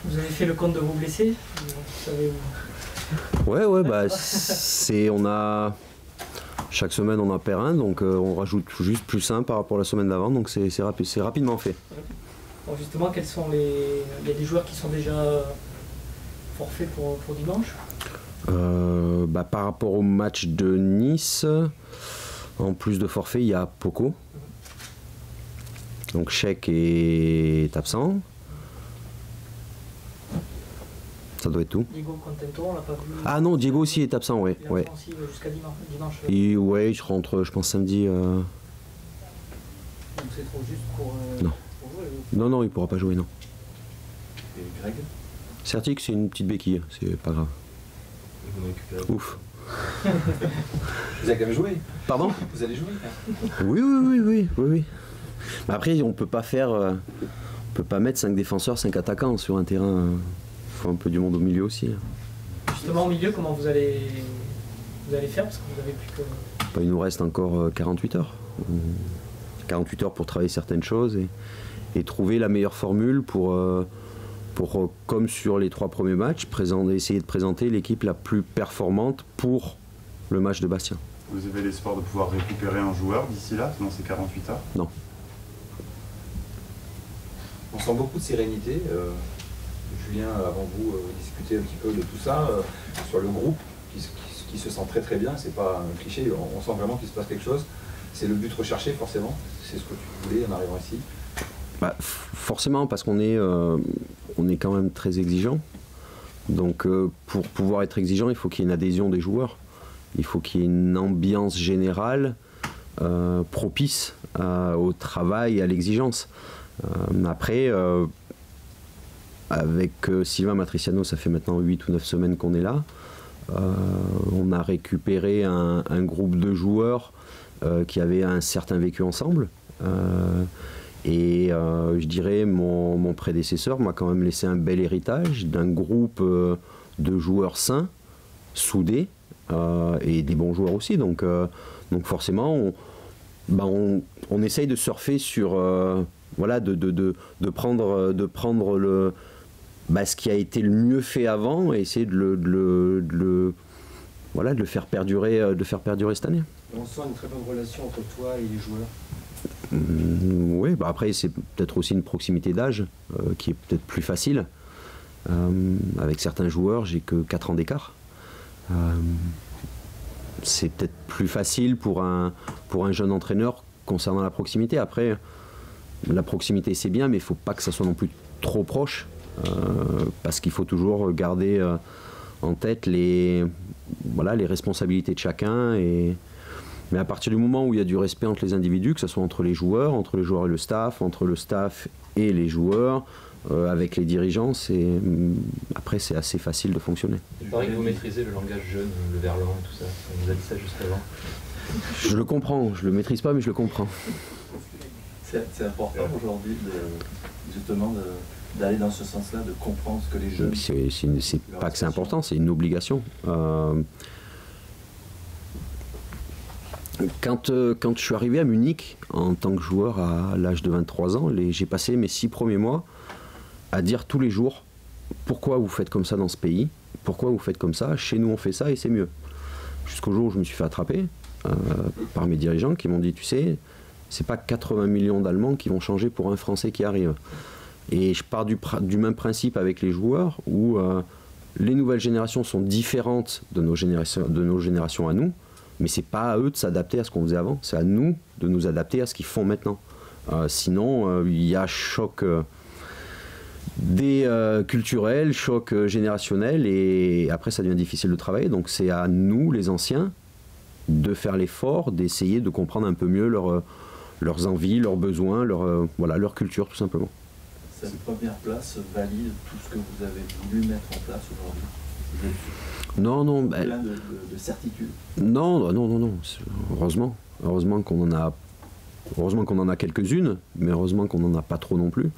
Vous avez fait le compte de vos blessés? Vous savez où... Ouais, bah, on a... Chaque semaine on en perd un, donc on rajoute juste plus un par rapport à la semaine d'avant, donc c'est rapidement fait. Alors justement, quels sont les... Il y a des joueurs qui sont déjà forfaits pour dimanche? Bah, par rapport au match de Nice, en plus de forfait, il y a Poco. Donc Chèque est absent. Ça doit être tout. Diego Contento, on l'a pas vu. Ah non, Diego aussi est absent, ouais. Il est absent aussi jusqu'à dimanche. Et ouais, je rentre, je pense samedi. Donc c'est trop juste pour non. Pour jouer, non, il pourra pas jouer, non. Et Greg? Certic, c'est une petite béquille, c'est pas grave. Ouf. Vous avez quand même joué? Pardon? Vous allez jouer? Oui. Mais après, on peut pas faire, on peut pas mettre 5 défenseurs, 5 attaquants sur un terrain. Il faut un peu du monde au milieu aussi. Justement, au milieu, comment vous allez faire? Parce que vous avez plus que... Bah, il nous reste encore 48 heures. 48 heures pour travailler certaines choses et trouver la meilleure formule pour comme sur les 3 premiers matchs, essayer de présenter l'équipe la plus performante pour le match de Bastia. Vous avez l'espoir de pouvoir récupérer un joueur d'ici là, dans ces 48 heures? Non. On sent beaucoup de sérénité. Julien, avant vous, discutait un petit peu de tout ça, sur le groupe qui se sent très très bien. C'est pas un cliché, on sent vraiment qu'il se passe quelque chose. C'est le but recherché, forcément. C'est ce que tu voulais en arrivant ici. Bah, forcément, parce qu'on est quand même très exigeant. Donc pour pouvoir être exigeant, il faut qu'il y ait une adhésion des joueurs. Il faut qu'il y ait une ambiance générale propice au travail et à l'exigence. Après, avec Sylvain Matriciano, ça fait maintenant 8 ou 9 semaines qu'on est là. On a récupéré un groupe de joueurs qui avaient un certain vécu ensemble. Je dirais mon prédécesseur m'a quand même laissé un bel héritage d'un groupe de joueurs sains, soudés, et des bons joueurs aussi. Donc forcément, on essaye de surfer sur... voilà, de prendre ce qui a été le mieux fait avant et essayer de le faire perdurer cette année. On sent une très bonne relation entre toi et les joueurs. Oui, après c'est peut-être aussi une proximité d'âge qui est peut-être plus facile. Avec certains joueurs, j'ai que 4 ans d'écart. C'est peut-être plus facile pour un jeune entraîneur concernant la proximité. Après, la proximité c'est bien, mais il ne faut pas que ça soit non plus trop proche, parce qu'il faut toujours garder en tête les responsabilités de chacun. Mais à partir du moment où il y a du respect entre les individus, que ce soit entre les joueurs et le staff, entre le staff et les joueurs, avec les dirigeants, après c'est assez facile de fonctionner. Il paraît que vous maîtrisez le langage jeune, le verlan et tout ça. On vous a dit ça juste avant. Je le comprends, je le maîtrise pas, mais je le comprends. C'est important aujourd'hui justement d'aller dans ce sens-là, de comprendre ce que les jeunes... C'est pas que c'est important, c'est une obligation. Quand je suis arrivé à Munich en tant que joueur à l'âge de 23 ans, j'ai passé mes 6 premiers mois à dire tous les jours pourquoi vous faites comme ça dans ce pays, pourquoi vous faites comme ça, chez nous on fait ça et c'est mieux. Jusqu'au jour où je me suis fait attraper par mes dirigeants qui m'ont dit, tu sais, c'est pas 80 millions d'Allemands qui vont changer pour un Français qui arrive. Et je pars du même principe avec les joueurs où les nouvelles générations sont différentes de nos générations à nous, mais c'est pas à eux de s'adapter à ce qu'on faisait avant, c'est à nous de nous adapter à ce qu'ils font maintenant. Sinon, il y a choc culturel, choc générationnel, et après ça devient difficile de travailler. Donc c'est à nous, les anciens, de faire l'effort, d'essayer de comprendre un peu mieux leurs envies, leurs besoins, leur culture tout simplement. Cette première place valide tout ce que vous avez voulu mettre en place aujourd'hui? Non. Plein de certitude. Non. Heureusement qu'on en a quelques-unes, mais heureusement qu'on n'en a pas trop non plus.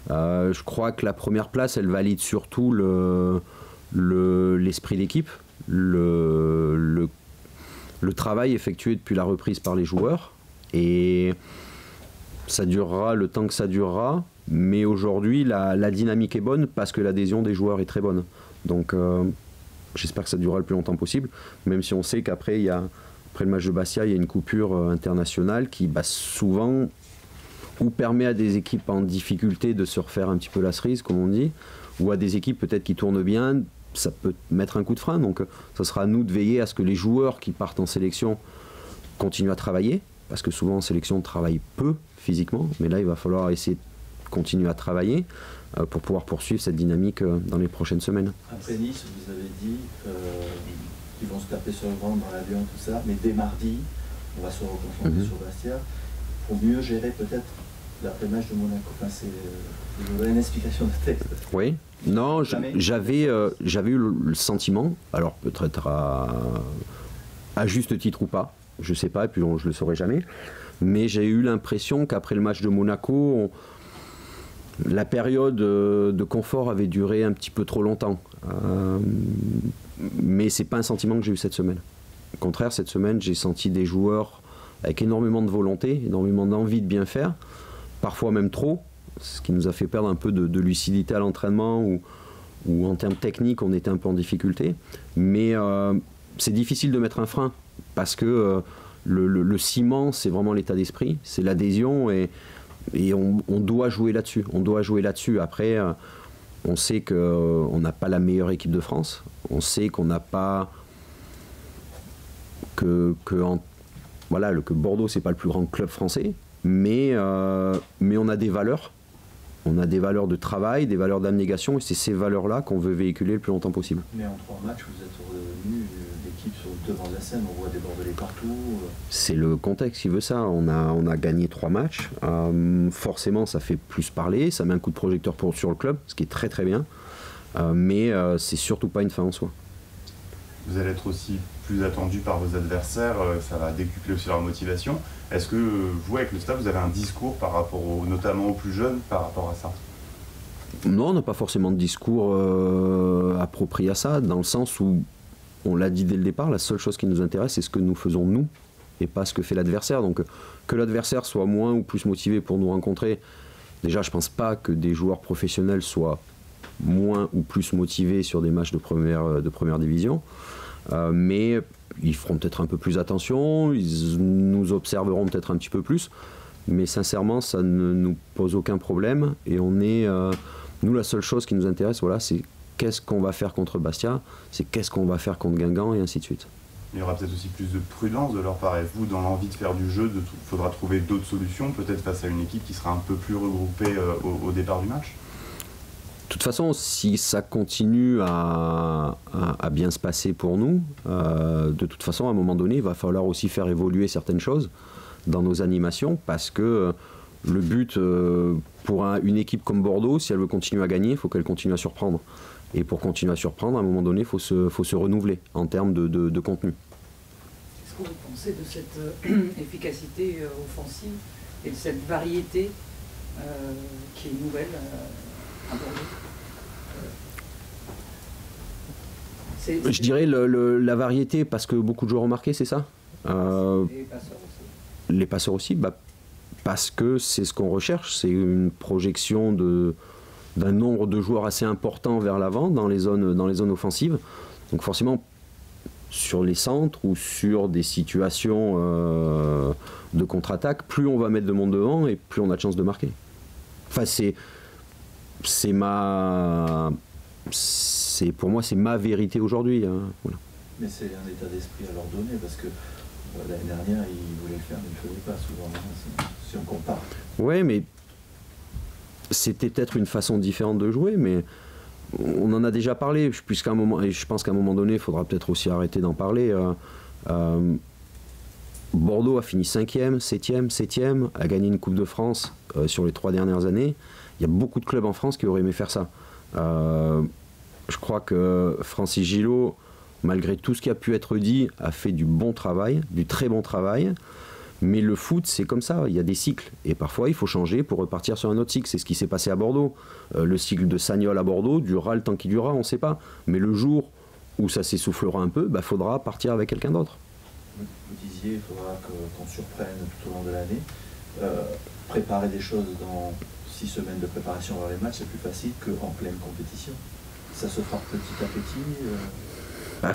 Je crois que la première place, elle valide surtout l'esprit d'équipe, le travail effectué depuis la reprise par les joueurs, et ça durera le temps que ça durera. Mais aujourd'hui, la dynamique est bonne parce que l'adhésion des joueurs est très bonne. Donc j'espère que ça durera le plus longtemps possible, même si on sait qu'après, après le match de Bastia, il y a une coupure internationale qui souvent ou permet à des équipes en difficulté de se refaire un petit peu la cerise, comme on dit, ou à des équipes peut-être qui tournent bien, ça peut mettre un coup de frein. Donc ça sera à nous de veiller à ce que les joueurs qui partent en sélection continuent à travailler, parce que souvent en sélection on travaille peu physiquement, mais là il va falloir essayer de continuer à travailler pour pouvoir poursuivre cette dynamique dans les prochaines semaines. Après Nice, vous avez dit qu'ils vont se taper sur le ventre dans l'avion, tout ça, mais dès mardi, on va se reconfronter sur Bastia pour mieux gérer peut-être l'après-match de Monaco. Enfin, c'est une explication de texte. Oui, non, j'avais eu le sentiment, alors peut-être à juste titre ou pas, je sais pas, et puis je le saurai jamais, mais j'ai eu l'impression qu'après le match de Monaco, la période de confort avait duré un petit peu trop longtemps. Mais c'est pas un sentiment que j'ai eu cette semaine. Au contraire, cette semaine, j'ai senti des joueurs avec énormément de volonté, énormément d'envie de bien faire, parfois même trop, ce qui nous a fait perdre un peu de lucidité à l'entraînement ou en termes techniques, on était un peu en difficulté. Mais c'est difficile de mettre un frein parce que le ciment, c'est vraiment l'état d'esprit, c'est l'adhésion et on doit jouer là-dessus. On doit jouer là-dessus. Après, on sait qu'on n'a pas la meilleure équipe de France. On sait qu'on n'a pas que Bordeaux, c'est pas le plus grand club français, mais on a des valeurs. On a des valeurs de travail, des valeurs d'abnégation, et c'est ces valeurs-là qu'on veut véhiculer le plus longtemps possible. Mais en 3 matchs, vous êtes revenu l'équipe sur le devant de la scène, on voit des Bordelais partout. C'est le contexte qui veut ça. On a gagné 3 matchs. Forcément, ça fait plus parler, ça met un coup de projecteur sur le club, ce qui est très très bien. Mais c'est surtout pas une fin en soi. Vous allez être aussi plus attendu par vos adversaires, ça va décupler aussi leur motivation. Est-ce que vous, avec le staff, vous avez un discours par rapport notamment aux plus jeunes par rapport à ça? Non, on n'a pas forcément de discours approprié à ça, dans le sens où, on l'a dit dès le départ, la seule chose qui nous intéresse, c'est ce que nous faisons nous, et pas ce que fait l'adversaire. Donc que l'adversaire soit moins ou plus motivé pour nous rencontrer, déjà je ne pense pas que des joueurs professionnels soient moins ou plus motivés sur des matchs de première division. Mais ils feront peut-être un peu plus attention, ils nous observeront peut-être un petit peu plus, mais sincèrement ça ne nous pose aucun problème et on est, nous la seule chose qui nous intéresse, voilà, c'est qu'est-ce qu'on va faire contre Bastia, c'est qu'est-ce qu'on va faire contre Guingamp et ainsi de suite. Il y aura peut-être aussi plus de prudence de leur part, et vous dans l'envie de faire du jeu, il faudra trouver d'autres solutions, peut-être face à une équipe qui sera un peu plus regroupée au départ du match. De toute façon, si ça continue à bien se passer pour nous, de toute façon, à un moment donné, il va falloir aussi faire évoluer certaines choses dans nos animations, parce que le but pour une équipe comme Bordeaux, si elle veut continuer à gagner, il faut qu'elle continue à surprendre. Et pour continuer à surprendre, à un moment donné, il faut se renouveler en termes de contenu. Qu'est-ce que vous pensez de cette efficacité offensive et de cette variété qui est nouvelle Je dirais la variété, parce que beaucoup de joueurs ont marqué, c'est ça Les passeurs aussi, parce que c'est ce qu'on recherche, c'est une projection d'un nombre de joueurs assez important vers l'avant dans les zones offensives. Donc forcément, sur les centres ou sur des situations de contre-attaque, plus on va mettre de monde devant et plus on a de chances de marquer. Enfin, pour moi, c'est ma vérité aujourd'hui. Hein. Voilà. Mais c'est un état d'esprit à leur donner, parce que l'année dernière, ils voulaient le faire, mais ils ne le faisaient pas souvent, si on compare. Oui, mais c'était peut-être une façon différente de jouer, mais on en a déjà parlé, puisqu'à un moment, et je pense qu'à un moment donné, il faudra peut-être aussi arrêter d'en parler. Bordeaux a fini 5e, 7e, a gagné une Coupe de France sur les 3 dernières années. Il y a beaucoup de clubs en France qui auraient aimé faire ça. Je crois que Francis Gillot, malgré tout ce qui a pu être dit, a fait du bon travail, du très bon travail. Mais le foot, c'est comme ça, il y a des cycles. Et parfois, il faut changer pour repartir sur un autre cycle. C'est ce qui s'est passé à Bordeaux. Le cycle de Sagnol à Bordeaux durera le temps qu'il durera, on ne sait pas. Mais le jour où ça s'essoufflera un peu, faudra partir avec quelqu'un d'autre. Vous disiez, il faudra qu'on surprenne tout au long de l'année. Préparer des choses dans 6 semaines de préparation avant les matchs, c'est plus facile qu'en pleine compétition. Ça se fera petit à petit.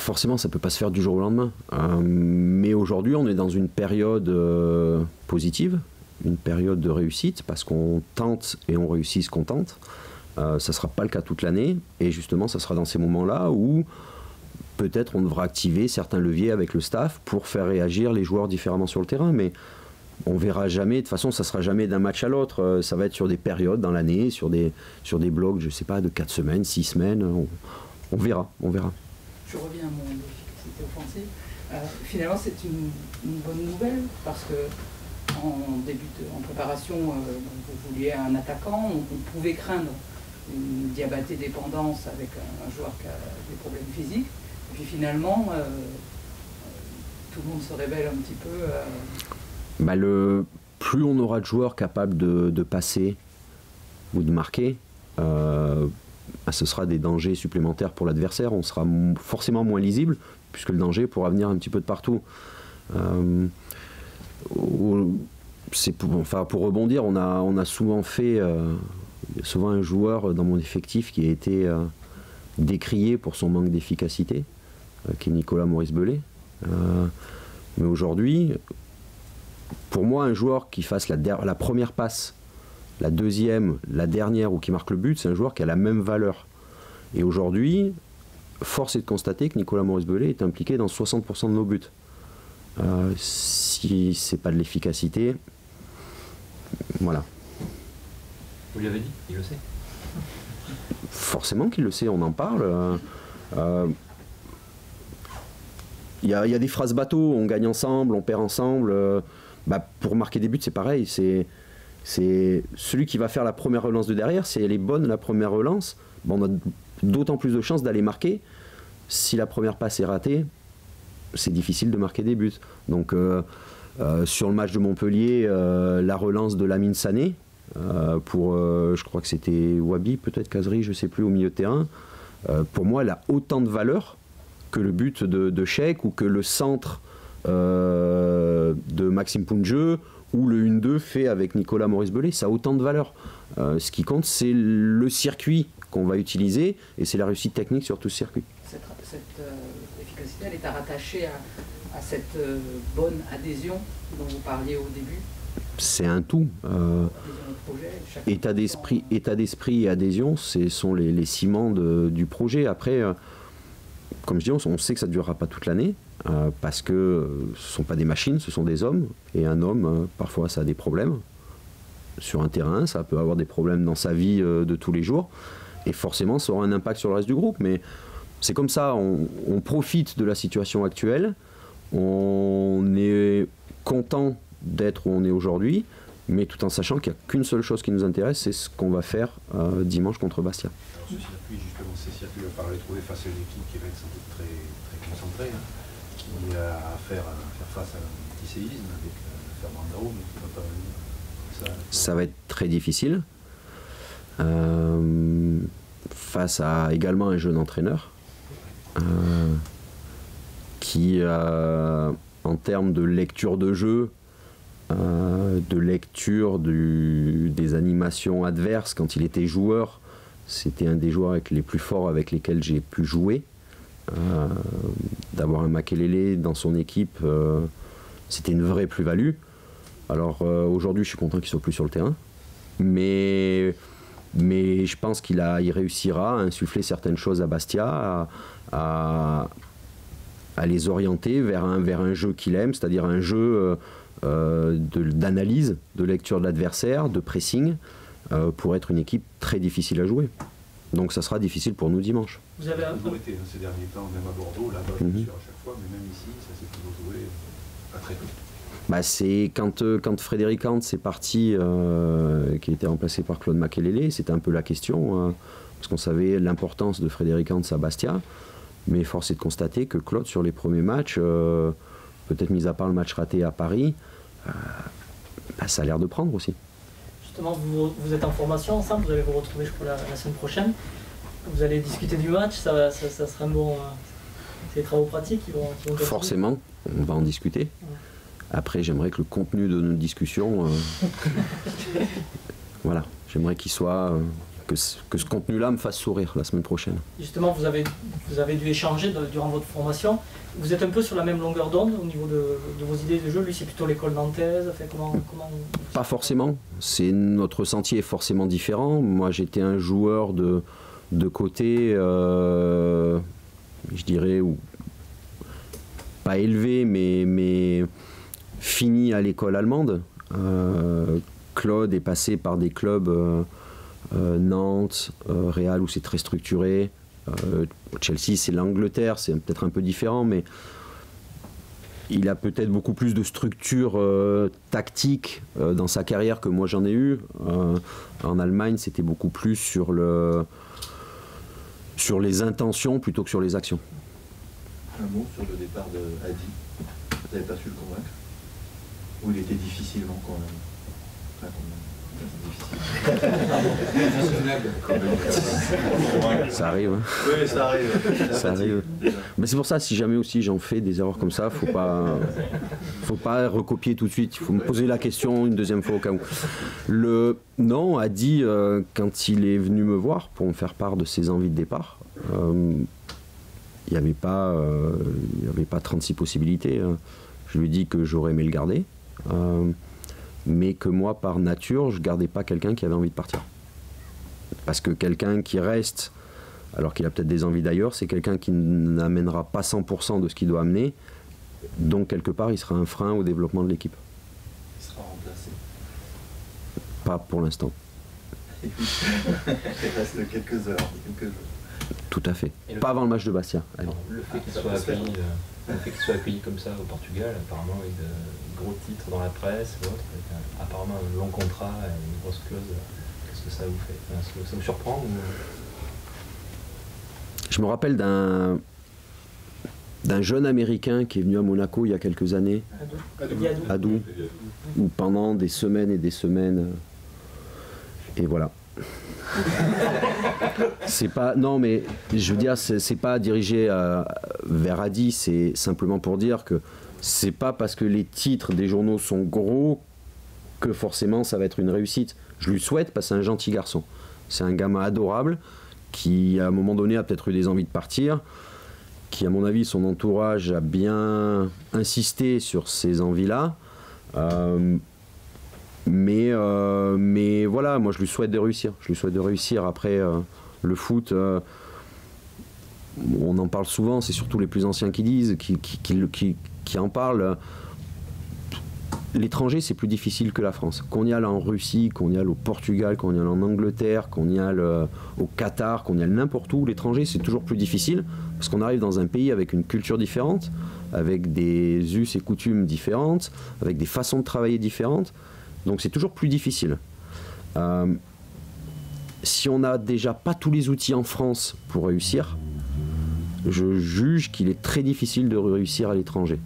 Forcément, ça ne peut pas se faire du jour au lendemain. Mais aujourd'hui, on est dans une période positive, une période de réussite, parce qu'on tente et on réussit ce qu'on tente. Ça ne sera pas le cas toute l'année. Et justement, ça sera dans ces moments-là où peut-être on devra activer certains leviers avec le staff pour faire réagir les joueurs différemment sur le terrain. Mais on verra jamais, de toute façon, ça ne sera jamais d'un match à l'autre. Ça va être sur des périodes dans l'année, sur des blocs, je ne sais pas, de 4 semaines, 6 semaines. On verra. Je reviens à mon efficacité offensive. Finalement, c'est une bonne nouvelle parce que en préparation, vous vouliez un attaquant, on pouvait craindre une Diabaté dépendance avec un joueur qui a des problèmes physiques. Et puis finalement, tout le monde se révèle un petit peu. Plus on aura de joueurs capables de passer ou de marquer, ce sera des dangers supplémentaires pour l'adversaire. On sera forcément moins lisible, puisque le danger pourra venir un petit peu de partout. Pour rebondir, on a souvent fait... souvent un joueur dans mon effectif qui a été décrié pour son manque d'efficacité, qui est Nicolas Maurice-Bellet. Mais aujourd'hui, pour moi, un joueur qui fasse la première passe, la deuxième, la dernière ou qui marque le but, c'est un joueur qui a la même valeur. Et aujourd'hui, force est de constater que Nicolas Maurice-Bellet est impliqué dans 60% de nos buts. Si c'est pas de l'efficacité, voilà. Vous lui avez dit, il le sait. Forcément qu'il le sait, on en parle. Il y a des phrases bateaux, on gagne ensemble, on perd ensemble. Pour marquer des buts, c'est pareil. C'est celui qui va faire la première relance de derrière. Si elle est bonne, la première relance, on a d'autant plus de chances d'aller marquer. Si la première passe est ratée, c'est difficile de marquer des buts. Donc, sur le match de Montpellier, la relance de Lamine Sané, je crois que c'était Wabi, peut-être Kazri, je ne sais plus, au milieu de terrain. Pour moi, elle a autant de valeur que le but de Cheikh ou que le centre de Maxime Pounjeu ou le 1-2 fait avec Nicolas Maurice-Bellet. Ça a autant de valeur. Ce qui compte, c'est le circuit qu'on va utiliser et c'est la réussite technique sur tout ce circuit. Cette efficacité, elle est rattachée à cette bonne adhésion dont vous parliez au début. C'est un tout. État d'esprit et adhésion, ce sont les ciments du projet. Après, comme je dis, on sait que ça ne durera pas toute l'année, parce que ce ne sont pas des machines, ce sont des hommes. Et un homme, parfois, ça a des problèmes. Sur un terrain, ça peut avoir des problèmes dans sa vie de tous les jours. Et forcément, ça aura un impact sur le reste du groupe. Mais c'est comme ça, on profite de la situation actuelle. On est content d'être où on est aujourd'hui, mais tout en sachant qu'il n'y a qu'une seule chose qui nous intéresse, c'est ce qu'on va faire dimanche contre Bastia. Alors ce circuit, justement, ces circuits, on va les trouver face à une équipe qui va être sans doute très, très concentrée, qui a à faire face à un petit séisme avec Fernando, mais qui va pas venir comme ça. Ça va être très difficile, face à également un jeune entraîneur, qui, en termes de lecture de jeu, de lecture des animations adverses, quand il était joueur, c'était un des joueurs les plus forts avec lesquels j'ai pu jouer. D'avoir un Makelele dans son équipe, c'était une vraie plus-value. Alors aujourd'hui, je suis content qu'il soit plus sur le terrain, mais je pense qu'il réussira à insuffler certaines choses à Bastia, à les orienter vers un jeu qu'il aime, c'est-à-dire un jeu d'analyse, de lecture de l'adversaire, de pressing, pour être une équipe très difficile à jouer. Donc ça sera difficile pour nous dimanche. Vous avez toujours été ces derniers temps, même à Bordeaux, là-bas, bien sûr, à chaque fois, mais même ici, ça s'est toujours joué pas très peu. C'est quand Frédéric Hans est parti, qui a été remplacé par Claude Makelele, c'était un peu la question, parce qu'on savait l'importance de Frédéric Hans à Bastia, mais force est de constater que Claude, sur les premiers matchs, peut-être mis à part le match raté à Paris, ça a l'air de prendre aussi. Justement, vous êtes en formation ensemble, vous allez vous retrouver, je crois, la semaine prochaine. Vous allez discuter du match, ça sera un bon... c'est des travaux pratiques qui vont forcément, on va en discuter. Ouais. Après, j'aimerais que le contenu de notre discussion Voilà, j'aimerais qu'il soit... que ce contenu-là me fasse sourire la semaine prochaine. Justement, vous avez dû échanger durant votre formation. Vous êtes un peu sur la même longueur d'onde au niveau de vos idées de jeu. Lui, c'est plutôt l'école nantaise. Enfin, comment... Pas forcément. Notre sentier est forcément différent. Moi, j'étais un joueur de côté, je dirais, pas élevé, mais fini à l'école allemande. Claude est passé par des clubs Nantes, Real où c'est très structuré. Chelsea, c'est l'Angleterre, c'est peut-être un peu différent, mais il a peut-être beaucoup plus de structure tactique dans sa carrière que moi j'en ai eu. En Allemagne, c'était beaucoup plus sur les intentions plutôt que sur les actions. Un mot sur le départ de Hadi. Vous n'avez pas su le convaincre? Ou il était difficilement convaincu? Ça arrive. Hein. Oui, ça arrive. Ça arrive. Mais c'est pour ça, si jamais aussi j'en fais des erreurs comme ça, faut pas recopier tout de suite. Il faut me poser la question une deuxième fois au cas où. Non, Hadi, quand il est venu me voir pour me faire part de ses envies de départ, il n'y avait pas 36 possibilités. Je lui ai dit que j'aurais aimé le garder. Mais que moi, par nature, je ne gardais pas quelqu'un qui avait envie de partir. Parce que quelqu'un qui reste, alors qu'il a peut-être des envies d'ailleurs, c'est quelqu'un qui n'amènera pas 100% de ce qu'il doit amener, donc quelque part, il sera un frein au développement de l'équipe. Il sera remplacé. Pas pour l'instant. Il reste quelques heures, quelques jours. Tout à fait. Pas avant le match de Bastia. Allez. Le fait qu'il soit accueilli comme ça au Portugal, apparemment avec de gros titres dans la presse, avec apparemment un long contrat et une grosse clause, qu'est-ce que ça vous fait? Ça vous surprend ou... Je me rappelle d'un jeune Américain qui est venu à Monaco il y a quelques années, Adou, où pendant des semaines et des semaines, et voilà. C'est pas, non mais je veux dire, c'est pas dirigé vers Hadi, c'est simplement pour dire que c'est pas parce que les titres des journaux sont gros que forcément ça va être une réussite. Je lui souhaite parce que c'est un gentil garçon. C'est un gamin adorable qui à un moment donné a peut-être eu des envies de partir, qui à mon avis son entourage a bien insisté sur ces envies-là. Mais voilà, moi je lui souhaite de réussir. Je lui souhaite de réussir. Après, le foot, on en parle souvent, c'est surtout les plus anciens qui disent, qui en parlent. L'étranger, c'est plus difficile que la France. Qu'on y aille en Russie, qu'on y aille au Portugal, qu'on y aille en Angleterre, qu'on y aille au Qatar, qu'on y aille n'importe où, l'étranger, c'est toujours plus difficile parce qu'on arrive dans un pays avec une culture différente, avec des us et coutumes différentes, avec des façons de travailler différentes. Donc c'est toujours plus difficile. Si on n'a déjà pas tous les outils en France pour réussir, je juge qu'il est très difficile de réussir à l'étranger.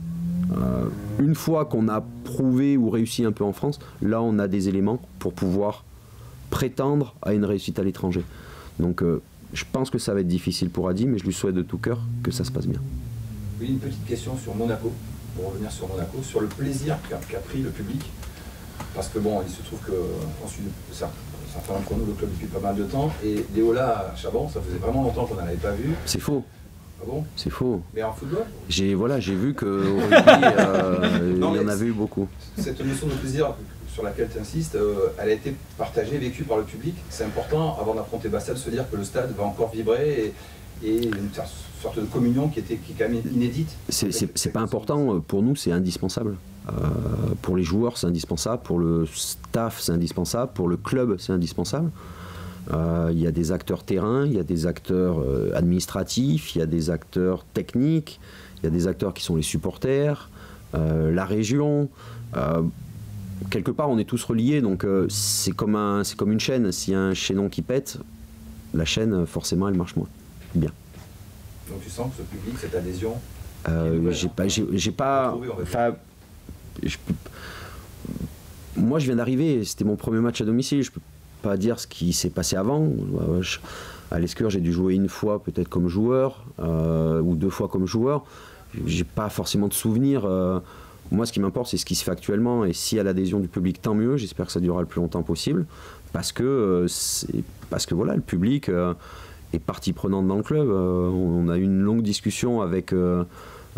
Une fois qu'on a prouvé ou réussi un peu en France, là on a des éléments pour pouvoir prétendre à une réussite à l'étranger. Donc je pense que ça va être difficile pour Hadi, mais je lui souhaite de tout cœur que ça se passe bien. Oui, une petite question sur Monaco, pour revenir sur Monaco, sur le plaisir qu'a pris le public. Parce que bon, il se trouve qu'on suit certains d'entre nous le club depuis pas mal de temps, et Léola à Chaban, ça faisait vraiment longtemps qu'on n'en avait pas vu. C'est faux. Ah bon? C'est faux. Mais en football? J'ai vu qu'au rugby, il y en avait eu beaucoup. Cette notion de plaisir sur laquelle tu insistes, elle a été partagée, vécue par le public. C'est important, avant d'affronter Bastia, de se dire que le stade va encore vibrer et une sorte de communion qui est quand même inédite. C'est pas important, pour nous c'est indispensable. Pour les joueurs c'est indispensable, pour le staff c'est indispensable, pour le club c'est indispensable. Il y a des acteurs terrain, il y a des acteurs administratifs, il y a des acteurs techniques, il y a des acteurs qui sont les supporters, la région. Quelque part on est tous reliés, donc c'est comme une chaîne. S'il y a un chaînon qui pète, la chaîne forcément elle marche moins bien. Donc tu sens que ce public, cette adhésion, moi je viens d'arriver, c'était mon premier match à domicile, je peux pas dire ce qui s'est passé avant. À l'Escure j'ai dû jouer une fois peut-être comme joueur, ou 2 fois comme joueur. J'ai pas forcément de souvenirs. Moi ce qui m'importe c'est ce qui se fait actuellement, et s'il y a l'adhésion du public tant mieux, j'espère que ça durera le plus longtemps possible. parce que voilà, le public est partie prenante dans le club. On a eu une longue discussion avec le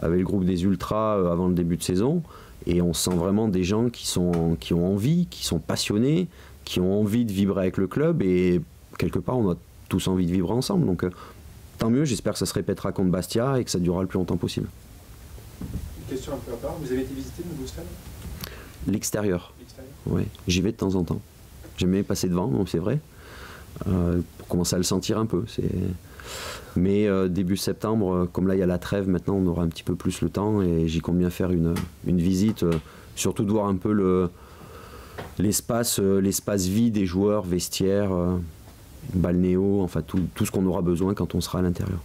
groupe des Ultras avant le début de saison, et on sent vraiment des gens qui ont envie, qui sont passionnés, qui ont envie de vibrer avec le club, et quelque part on a tous envie de vivre ensemble. Donc tant mieux, j'espère que ça se répétera contre Bastia et que ça durera le plus longtemps possible. Une question un peu à part, vous avez été visiter le nouveau stade? L'extérieur. Oui, j'y vais de temps en temps. J'aime bien passer devant, c'est vrai, pour commencer à le sentir un peu. Mais début septembre, comme là il y a la trêve, maintenant on aura un petit peu plus le temps, et j'y compte bien faire une visite, surtout de voir un peu l'espace vide des joueurs, vestiaires, balnéo, enfin tout ce qu'on aura besoin quand on sera à l'intérieur.